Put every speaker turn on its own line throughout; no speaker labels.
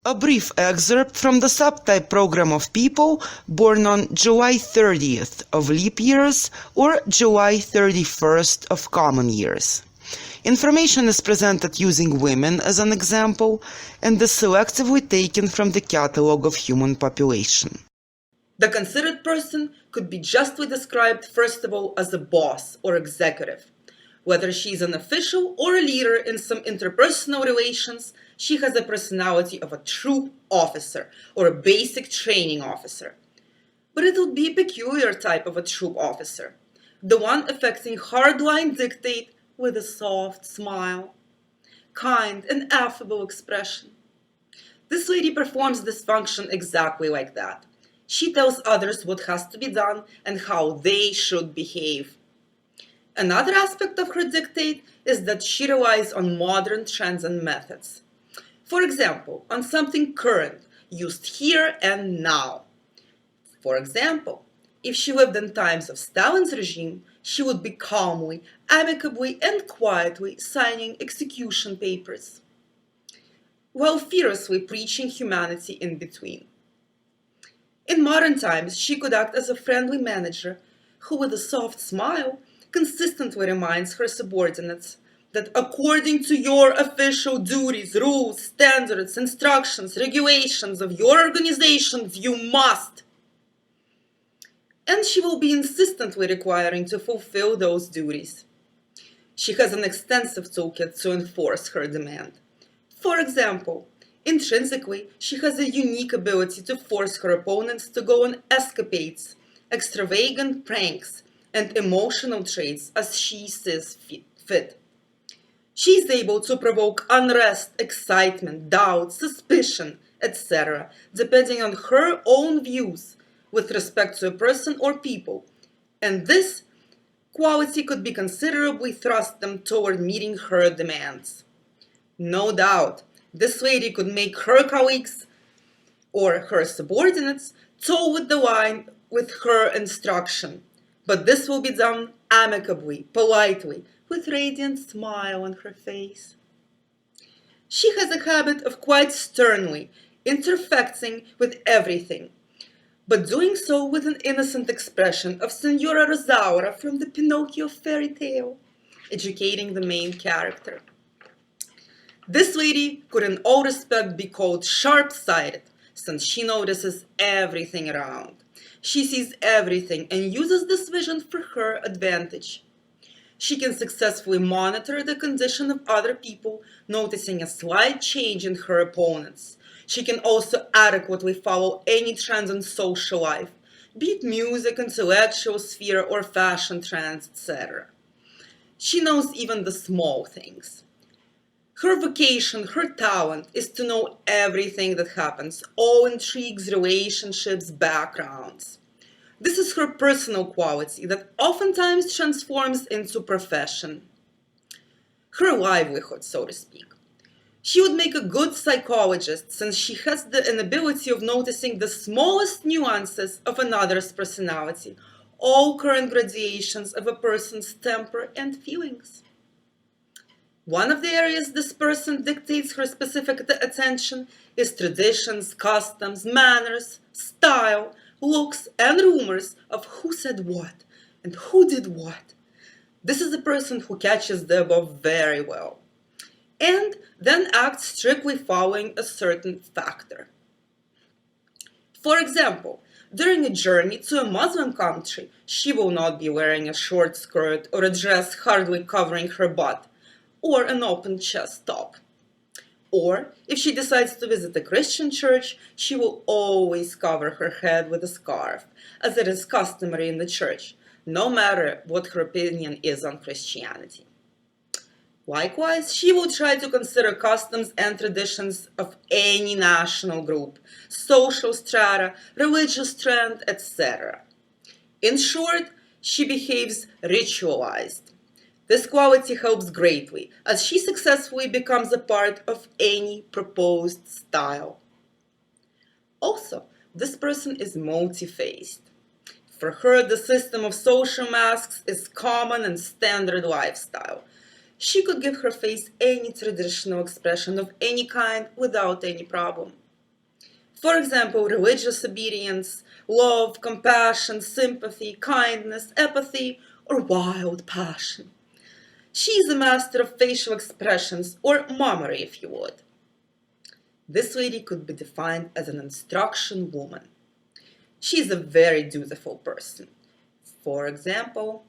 A brief excerpt from the subtype program of people born on July 30th of leap years or July 31st of common years. Information is presented using women as an example and is selectively taken from the Catalogue of Human Population.
The considered person could be justly described, first of all, as a boss or executive. Whether she is an official or a leader in some interpersonal relations, she has the personality of a troop officer or a basic training officer. But it would be a peculiar type of a troop officer, the one affecting hardline dictate with a soft smile, kind and affable expression. This lady performs this function exactly like that. She tells others what has to be done and how they should behave. Another aspect of her dictate is that she relies on modern trends and methods. For example, on something current, used here and now. For example, if she lived in times of Stalin's regime, she would be calmly, amicably, and quietly signing execution papers, while fiercely preaching humanity in between. In modern times, she could act as a friendly manager who, with a soft smile, consistently reminds her subordinates that according to your official duties, rules, standards, instructions, regulations of your organizations, you must. And she will be insistently requiring to fulfill those duties. She has an extensive toolkit to enforce her demand. For example, intrinsically, she has a unique ability to force her opponents to go on escapades, extravagant pranks, and emotional traits as she sees fit. She is able to provoke unrest, excitement, doubt, suspicion, etc., depending on her own views with respect to a person or people, and this quality could be considerably thrust them toward meeting her demands. No doubt, this lady could make her colleagues or her subordinates toe with the line with her instruction, but this will be done amicably, politely, with a radiant smile on her face. She has a habit of quite sternly interfecting with everything, but doing so with an innocent expression of Signora Rosaura from the Pinocchio fairy tale, educating the main character. This lady could in all respect be called sharp-sighted, since she notices everything around. She sees everything and uses this vision for her advantage. She can successfully monitor the condition of other people, noticing a slight change in her opponents. She can also adequately follow any trends in social life, be it music, intellectual sphere, or fashion trends, etc. She knows even the small things. Her vocation, her talent, is to know everything that happens, all intrigues, relationships, backgrounds. This is her personal quality that oftentimes transforms into profession. Her livelihood, so to speak. She would make a good psychologist since she has the inability of noticing the smallest nuances of another's personality, all current gradations of a person's temper and feelings. One of the areas this person dictates her specific attention is traditions, customs, manners, style, looks, and rumors of who said what and who did what. This is a person who catches the above very well, and then acts strictly following a certain factor. For example, during a journey to a Muslim country, she will not be wearing a short skirt or a dress hardly covering her butt, or an open chest top. Or, if she decides to visit a Christian church, she will always cover her head with a scarf, as it is customary in the church, no matter what her opinion is on Christianity. Likewise, she will try to consider customs and traditions of any national group, social strata, religious trend, etc. In short, she behaves ritualized. This quality helps greatly, as she successfully becomes a part of any proposed style. Also, this person is multi-faced. For her, the system of social masks is common and standard lifestyle. She could give her face any traditional expression of any kind without any problem. For example, religious obedience, love, compassion, sympathy, kindness, apathy, or wild passion. She is a master of facial expressions, or mummery if you would. This lady could be defined as an instruction woman. She is a very dutiful person. For example,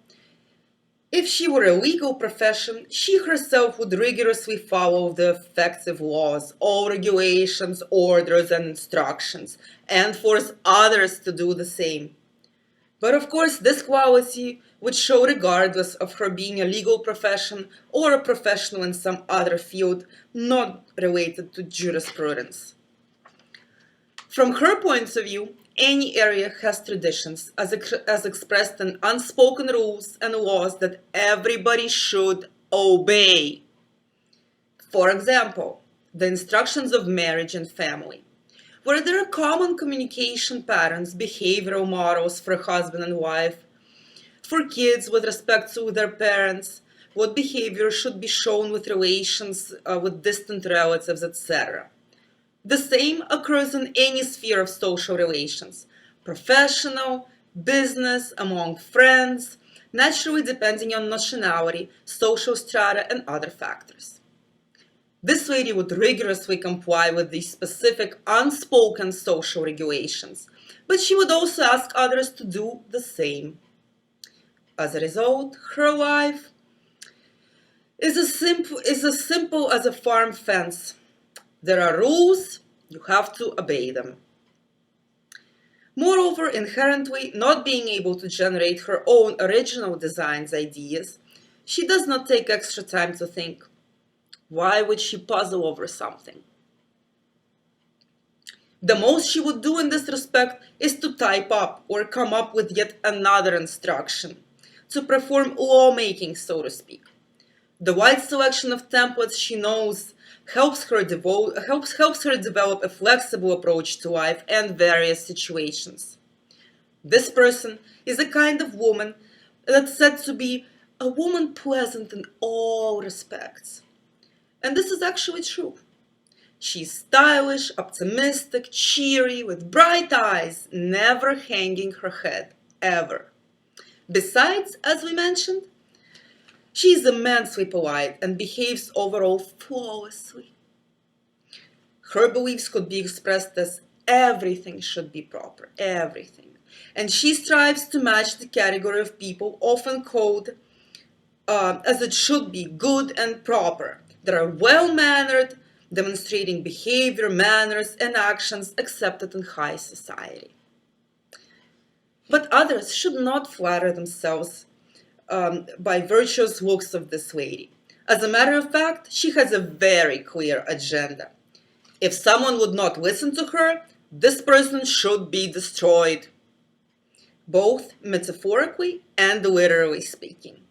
if she were a legal profession, she herself would rigorously follow the effective laws, all regulations, orders, and instructions, and force others to do the same. But of course, this quality would show regardless of her being a legal profession or a professional in some other field not related to jurisprudence. From her point of view, any area has traditions as expressed in unspoken rules and laws that everybody should obey. For example, the instructions of marriage and family, where there are common communication patterns, behavioral models for husband and wife, for kids with respect to their parents, what behavior should be shown with relations with distant relatives, etc. The same occurs in any sphere of social relations, professional, business, among friends, naturally depending on nationality, social strata, and other factors. This lady would rigorously comply with these specific unspoken social regulations, but she would also ask others to do the same. As a result, her life is as simple as a farm fence. There are rules, you have to obey them. Moreover, inherently not being able to generate her own original designs, ideas, she does not take extra time to think. Why would she puzzle over something? The most she would do in this respect is to type up or come up with yet another instruction, to perform lawmaking, so to speak. The wide selection of templates she knows helps her develop a flexible approach to life and various situations. This person is a kind of woman that's said to be a woman pleasant in all respects. And this is actually true. She's stylish, optimistic, cheery, with bright eyes, never hanging her head, ever. Besides, as we mentioned, she is immensely polite and behaves overall flawlessly. Her beliefs could be expressed as everything should be proper, everything. And she strives to match the category of people often called as it should be, good and proper, that are well-mannered, demonstrating behavior, manners, and actions accepted in high society. But others should not flatter themselves by virtuous looks of this lady. As a matter of fact, she has a very clear agenda. If someone would not listen to her, this person should be destroyed, both metaphorically and literally speaking.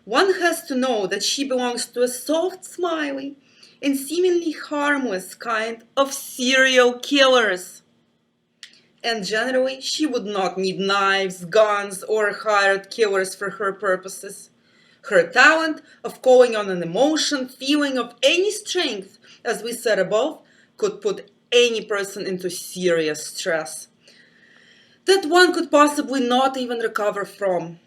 One has to know that she belongs to a soft, smiley, and seemingly harmless kind of serial killers. And generally, she would not need knives, guns, or hired killers for her purposes. Her talent of calling on an emotion, feeling of any strength, as we said above, could put any person into serious stress that one could possibly not even recover from.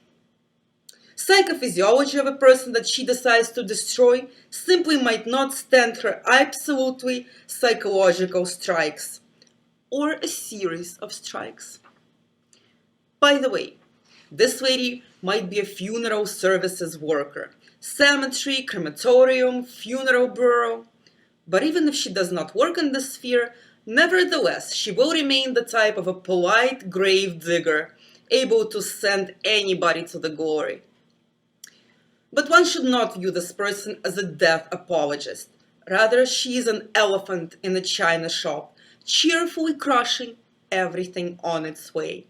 Psychophysiology of a person that she decides to destroy simply might not stand her absolutely psychological strikes, or a series of strikes. By the way, this lady might be a funeral services worker, cemetery, crematorium, funeral bureau. But even if she does not work in this sphere, nevertheless, she will remain the type of a polite grave digger, able to send anybody to the glory. But one should not view this person as a death apologist. Rather, she is an elephant in a china shop, cheerfully crushing everything on its way.